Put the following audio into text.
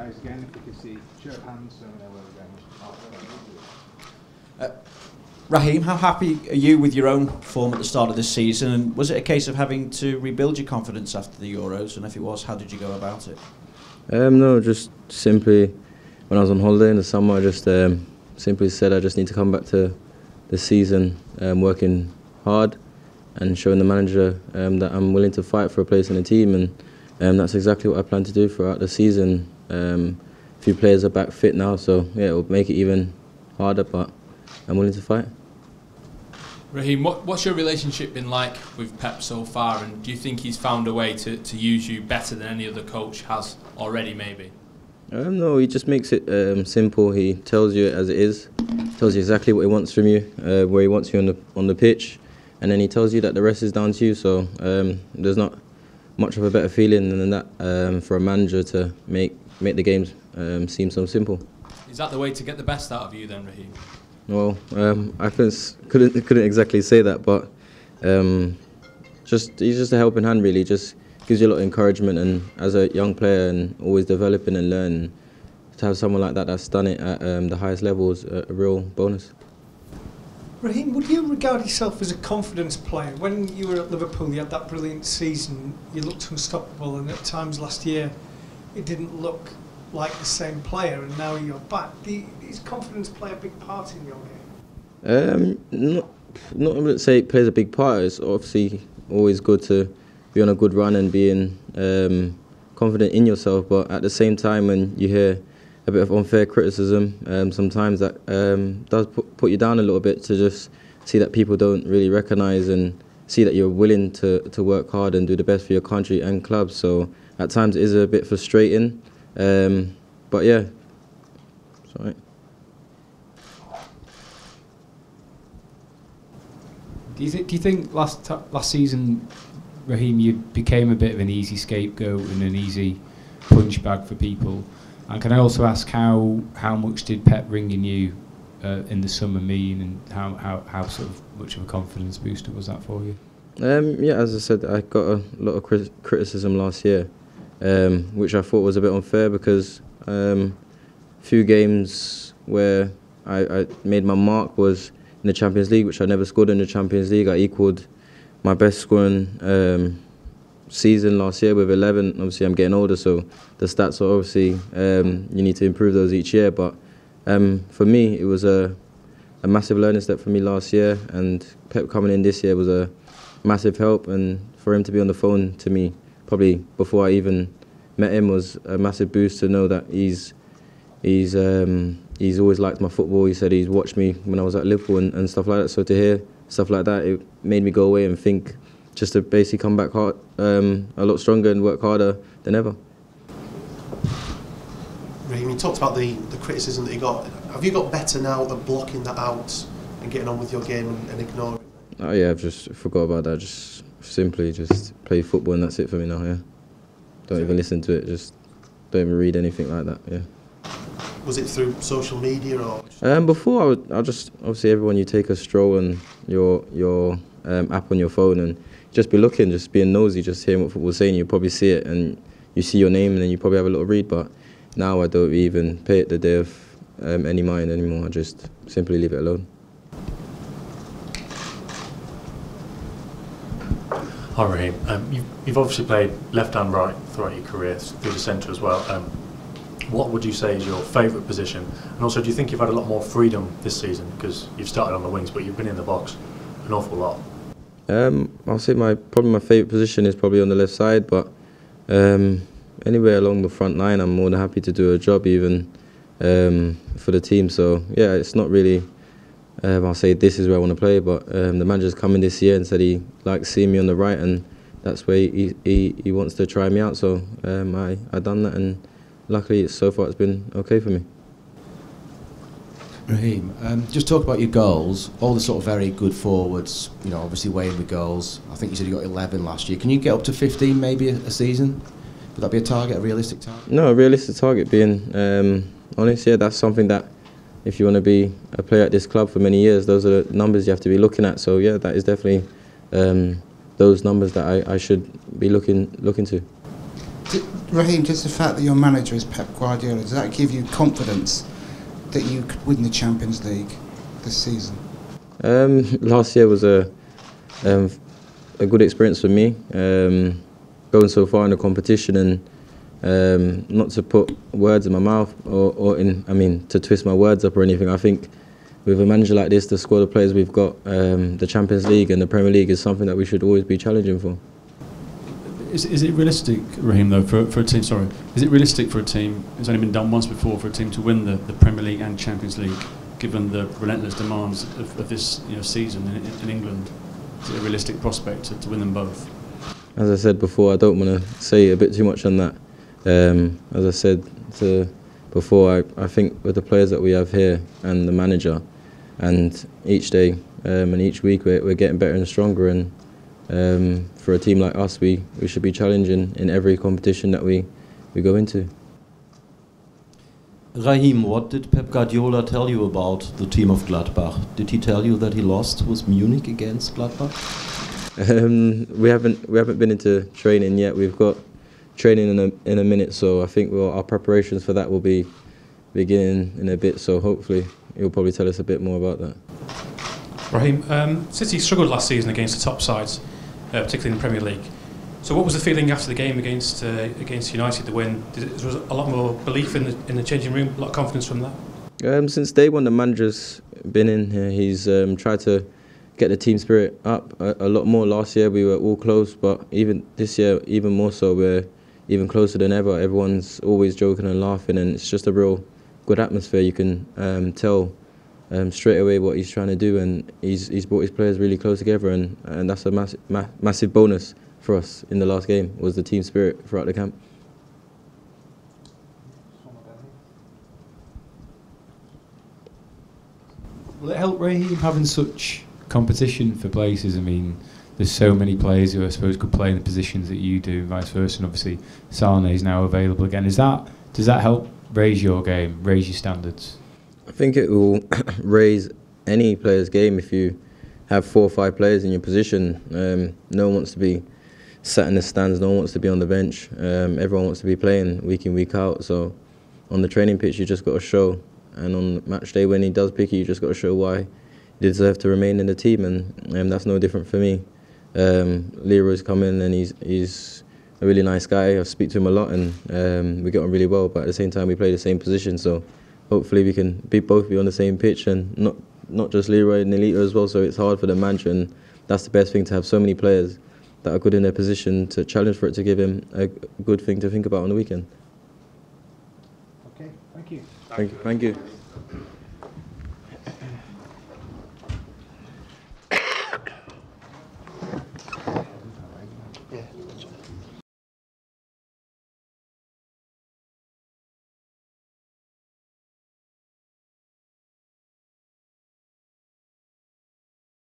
guys again, if we could see show of hands so we know where we're going. Raheem, how happy are you with your own form at the start of this season, and was it a case of having to rebuild your confidence after the Euros, and if it was, how did you go about it? No, just simply when I was on holiday in the summer, I just simply said I just need to come back to the season working hard and showing the manager that I'm willing to fight for a place in the team, and that's exactly what I plan to do throughout the season. A few players are back fit now, so yeah, it will make it even harder, but I'm willing to fight. Raheem, what's your relationship been like with Pep so far, and do you think he's found a way to use you better than any other coach has already, maybe? No, he just makes it simple. He tells you it as it is, tells you exactly what he wants from you, where he wants you on the pitch, and then he tells you that the rest is down to you. So there's not much of a better feeling than that for a manager to make the games seem so simple. Is that the way to get the best out of you then, Raheem? Well, I couldn't exactly say that, but he's just a helping hand, really. Just gives you a lot of encouragement, and as a young player and always developing and learning, to have someone like that that's done it at the highest level is a real bonus. Raheem, would you regard yourself as a confidence player? When you were at Liverpool, you had that brilliant season, you looked unstoppable, and at times last year it didn't look like the same player, and now you're back. Does confidence play a big part in your game? Not I wouldn't say it plays a big part. It's obviously always good to be on a good run and being confident in yourself, but at the same time, when you hear a bit of unfair criticism, sometimes that does put you down a little bit, to just see that people don't really recognise and see that you're willing to work hard and do the best for your country and club. So at times it is a bit frustrating, but yeah, it's all right. Do you think last season, Raheem, you became a bit of an easy scapegoat and an easy punch bag for people? And can I also ask how much did Pep ringing you in the summer mean, and how sort of much of a confidence booster was that for you? Yeah, as I said, I got a lot of criticism last year, which I thought was a bit unfair, because few games where I made my mark was in the Champions League, which I never scored in the Champions League. I equalled my best scoring season last year with 11. Obviously, I'm getting older, so the stats are obviously you need to improve those each year. But for me, it was a massive learning step for me last year, and Pep coming in this year was a massive help. And for him to be on the phone to me probably before I even met him was a massive boost, to know that he's always liked my football. He said he's watched me when I was at Liverpool and stuff like that. So to hear stuff like that, it made me go away and think, just to basically come back hard, a lot stronger and work harder than ever. Raheem, you talked about the criticism that you got. Have you got better now at blocking that out and getting on with your game and ignoring it? Oh yeah, I've just forgot about that. Just simply just play football, and that's it for me now. Yeah, don't even listen to it. Just don't even read anything like that. Yeah. Was it through social media or? Before I just obviously everyone, you take a stroll on your app on your phone and just be looking, just being nosy, just hearing what football's saying. You probably see it and you see your name, and then you probably have a little read. But now I don't even pay it the day of any mind anymore. I just simply leave it alone. Hi Raheem, you've obviously played left and right throughout your career, through the centre as well. What would you say is your favourite position? And also, do you think you've had a lot more freedom this season, because you've started on the wings but you've been in the box an awful lot? I'll say probably my favourite position is probably on the left side, but anywhere along the front line I'm more than happy to do a job, even for the team. So yeah, it's not really I'll say this is where I want to play, but the manager's come in this year and said he likes seeing me on the right, and that's where he wants to try me out. So I done that, and luckily so far it's been okay for me. Raheem, just talk about your goals. All the sort of very good forwards, you know, obviously weighing the goals. I think you said you got 11 last year. Can you get up to 15 maybe a season? Would that be a target, a realistic target? No, a realistic target, being honest, yeah, that's something that if you want to be a player at this club for many years, those are the numbers you have to be looking at. So yeah, that is definitely those numbers that I should be looking to. Raheem, just the fact that your manager is Pep Guardiola, does that give you confidence that you could win the Champions League this season? Last year was a good experience for me, going so far in the competition and not to put words in my mouth to twist my words up or anything. I think with a manager like this, the squad of players we've got, the Champions League and the Premier League is something that we should always be challenging for. Is it realistic, Raheem, though, for a team? Sorry, is it realistic for a team? It's only been done once before for a team to win the Premier League and Champions League, given the relentless demands of this season in England. Is it a realistic prospect to win them both? As I said before, I don't want to say a bit too much on that. As I said before, I think with the players that we have here and the manager, and each day and each week we're getting better and stronger. And for a team like us, we should be challenging in every competition that we go into. Raheem, what did Pep Guardiola tell you about the team of Gladbach? Did he tell you that he lost with Munich against Gladbach? We haven't been into training yet. We've got training in a minute, so I think our preparations for that will be beginning in a bit. So hopefully he'll probably tell us a bit more about that. Raheem, City struggled last season against the top sides, particularly in the Premier League. So what was the feeling after the game against United, the win? There was a lot more belief in the changing room, a lot of confidence from that? Since day one, the manager's been in here. He's tried to get the team spirit up a lot more. Last year we were all close, but even this year, even more so, we're even closer than ever. Everyone's always joking and laughing, and it's just a real good atmosphere. You can tell straight away what he's trying to do, and he's brought his players really close together, and that's a massive bonus for us in the last game, was the team spirit throughout the camp. Will it help, Raheem, having such competition for places? I mean, there's so many players who I suppose could play in the positions that you do, vice versa, and obviously Sane is now available again. Does that help raise your game, raise your standards? I think it will raise any player's game if you have 4 or 5 players in your position. No one wants to be sat in the stands, no one wants to be on the bench. Everyone wants to be playing week in, week out. So on the training pitch, you just got to show, and on match day when he does pick you just got to show why he deserves to remain in the team, and that's no different for me. Leroy's come in and he's a really nice guy. I speak to him a lot, and we get on really well, but at the same time we play the same position, so hopefully we can both be on the same pitch, and not just Leroy and Nilito as well. So it's hard for the manager, and that's the best thing, to have so many players that are good in their position to challenge for it, to give him a good thing to think about on the weekend. Okay, thank you. Thank you. Yeah.